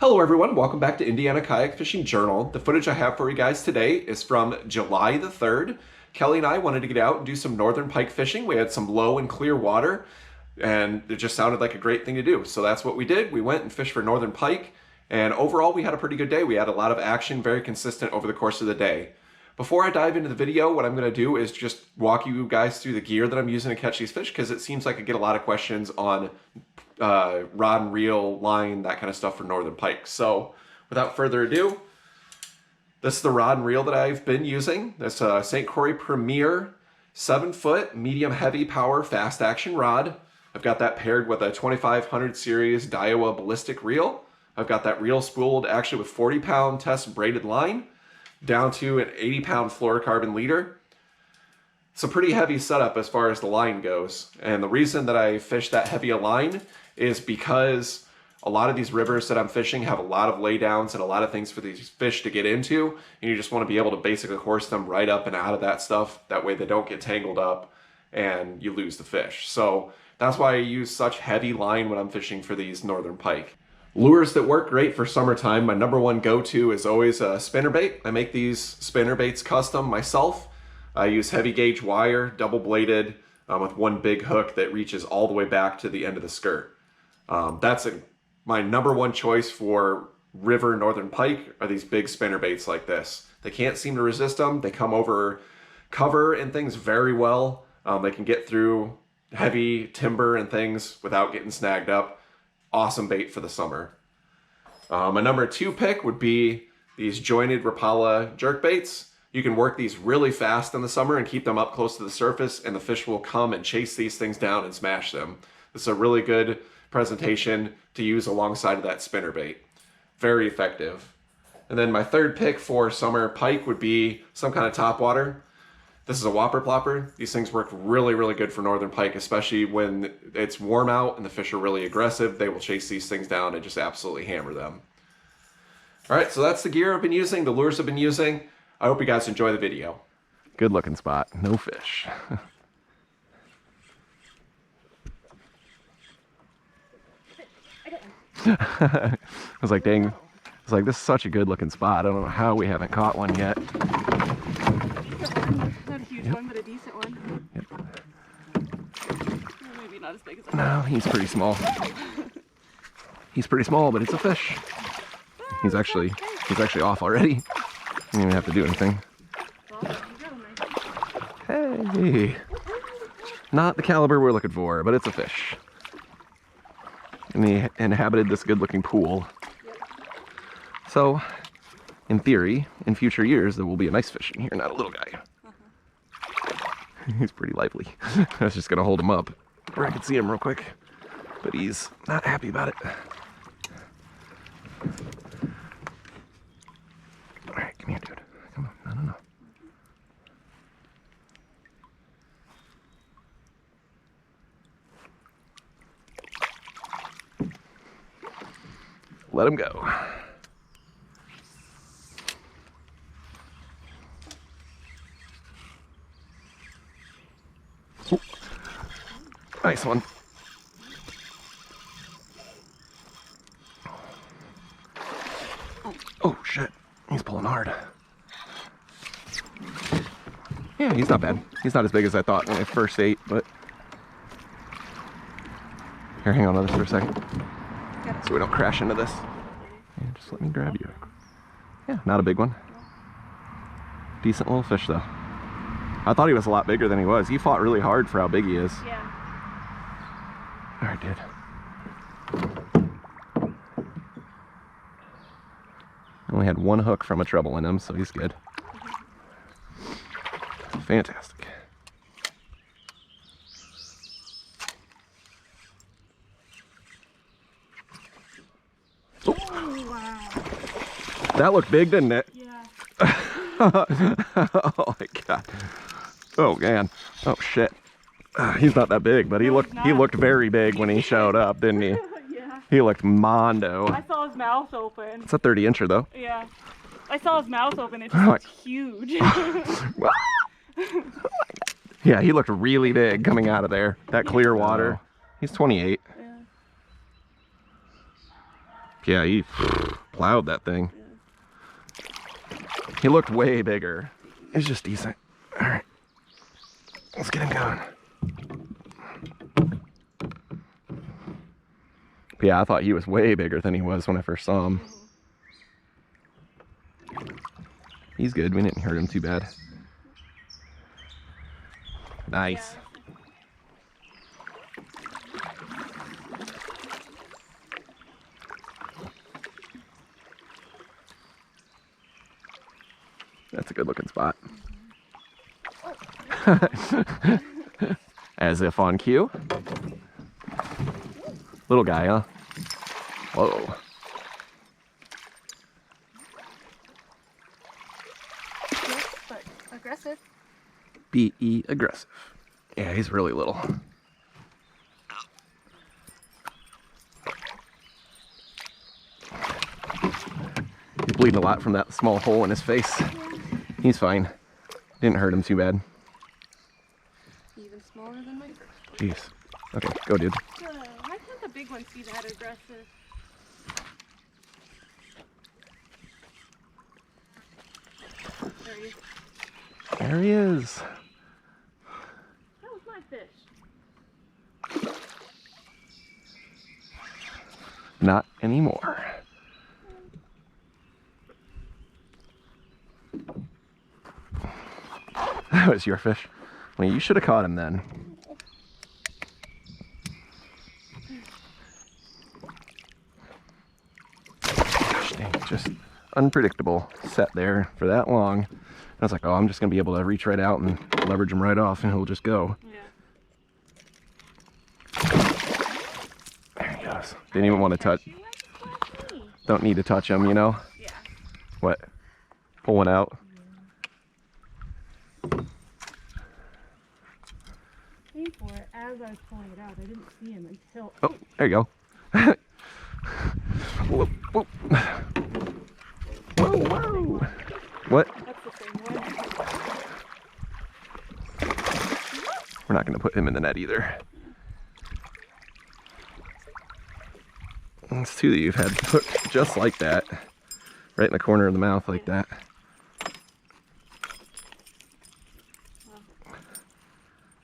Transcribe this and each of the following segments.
Hello everyone, welcome back to Indiana Kayak Fishing Journal. The footage I have for you guys today is from July the 3rd. Kelly and I wanted to get out and do some Northern Pike fishing. We had some low and clear water and it just sounded like a great thing to do. So that's what we did. We went and fished for Northern Pike and overall we had a pretty good day. We had a lot of action, very consistent over the course of the day. Before I dive into the video, what I'm going to do is just walk you guys through the gear that I'm using to catch these fish because it seems like I get a lot of questions on rod and reel, line, that kind of stuff for Northern Pike. So without further ado, this is the rod and reel that I've been using. This St. Croix Premier 7-foot medium heavy power fast action rod. I've got that paired with a 2500 series Daiwa ballistic reel. I've got that reel spooled actually with 40-pound test braided line down to an 80-pound fluorocarbon leader. It's a pretty heavy setup as far as the line goes. And the reason that I fish that heavy a line is because a lot of these rivers that I'm fishing have a lot of laydowns and a lot of things for these fish to get into. And you just want to be able to basically horse them right up and out of that stuff. That way they don't get tangled up and you lose the fish. So that's why I use such heavy line when I'm fishing for these Northern Pike. Lures that work great for summertime, my number one go-to is always a spinnerbait. I make these spinnerbaits custom myself. I use heavy gauge wire, double bladed, with one big hook that reaches all the way back to the end of the skirt. My number one choice for river Northern Pike are these big spinnerbaits like this. They can't seem to resist them. They come over cover and things very well. They can get through heavy timber and things without getting snagged up. Awesome bait for the summer. My number two pick would be these jointed Rapala jerk baits. You can work these really fast in the summer and keep them up close to the surface and the fish will come and chase these things down and smash them. This is a really good presentation to use alongside of that spinnerbait. Very effective. And then my third pick for summer pike would be some kind of topwater. This is a whopper plopper. These things work really, really good for Northern Pike, especially when it's warm out and the fish are really aggressive. They will chase these things down and just absolutely hammer them. All right, so that's the gear I've been using, the lures I've been using. I hope you guys enjoy the video. Good looking spot, no fish. I was like, dang, this is such a good looking spot. I don't know how we haven't caught one yet. Not a huge one, but a decent one. Yep. Maybe not as big as I No, he's pretty small. He's pretty small, but it's a fish. He's actually off already. Didn't even have to do anything. Hey! Not the caliber we're looking for, but it's a fish. And he inhabited this good-looking pool. So, in theory, in future years, there will be a nice fish in here, not a little guy. He's pretty lively. I was just gonna hold him up where I could see him real quick, but he's not happy about it. All right, come here, dude. Come on, no. Let him go. Ooh. Nice one. Oh shit, he's pulling hard. Yeah, he's not bad. He's not as big as I thought when I first ate, but... Here, hang on to this for a second. So we don't crash into this. Yeah, just let me grab you. Yeah, not a big one. Decent little fish though. I thought he was a lot bigger than he was. He fought really hard for how big he is. Yeah. Alright, dude. Only had one hook from a treble in him, so he's good. Fantastic. Oh. Oh, wow. That looked big, didn't it? Yeah. Oh my god. Oh man. Oh shit. He's not that big, but he looked very big when he showed up, didn't he? Yeah. He looked mondo. I saw his mouth open. It's a 30-incher though. Yeah. I saw his mouth open. It just looked huge. Yeah, he looked really big coming out of there. That clear water. He's 28. Yeah. Yeah, he plowed that thing. He looked way bigger. It's just decent. All right, let's get him going. But yeah, I thought he was way bigger than he was when I first saw him. He's good. We didn't hurt him too bad. Nice. That's a good looking spot. As if on cue. Little guy, huh? Whoa. Yes, but aggressive. B-E aggressive. Yeah, he's really little. He's bleeding a lot from that small hole in his face. He's fine. Didn't hurt him too bad. Even smaller than my first one. Jeez. Okay, go, dude. Why can't the big ones be that aggressive? There he is. There he is. That was my fish. Not anymore. That was your fish. Well, you should have caught him then. Gosh dang, just unpredictable. Sat there for that long. I was like, oh, I'm just going to be able to reach right out and leverage him right off and he'll just go. Yeah. There he goes. Didn't even want to touch. Don't need to touch him, you know? Yeah. What? Pull one out. Came for it as I was pulling it out. I didn't see him until. Oh, there you go. Whoa, whoa. Whoa, whoa. What? That's the same one. We're not going to put him in the net either. It's two that you've had hooked just like that. Right in the corner of the mouth like that.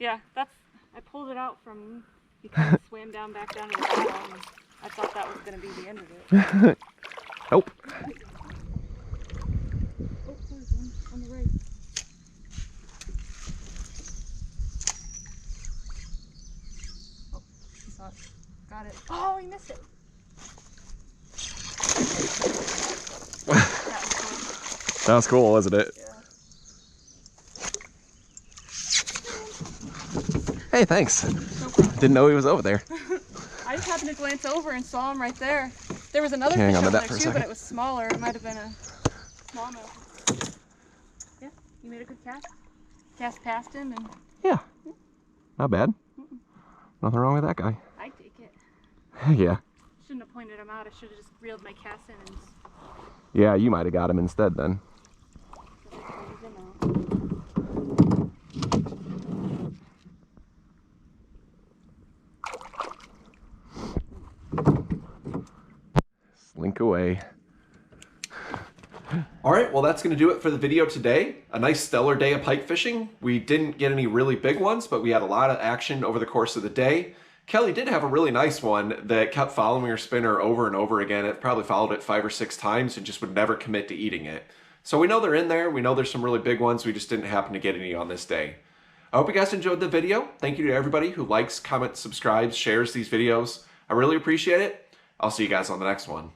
Yeah, that's. I pulled it out from. He kind of swam down back down to the bottom. And I thought that was going to be the end of it. Nope. Oh, there's one on the right. Oh, he saw it. Got it. Oh, he missed it. That was cool, wasn't it? Yeah. Hey, thanks. No problem. Didn't know he was over there. I just happened to glance over and saw him right there. There was another Hang fish on to over that there for a too, but second. it was smaller. It might have been a smallmouth. Yeah, you made a good cast. Cast past him, and Yeah. Not bad. Nothing wrong with that guy. I take it. Yeah. Shouldn't have pointed him out. I should have just reeled my cast in and Yeah, you might have got him instead then. pointed him out. Slink away. All right, well, that's going to do it for the video today. A nice stellar day of pike fishing. We didn't get any really big ones, but we had a lot of action over the course of the day. Kelly did have a really nice one that kept following her spinner over and over again. It probably followed it 5 or 6 times and just would never commit to eating it. So we know they're in there. We know there's some really big ones. We just didn't happen to get any on this day. I hope you guys enjoyed the video. Thank you to everybody who likes, comments, subscribes, shares these videos. I really appreciate it. I'll see you guys on the next one.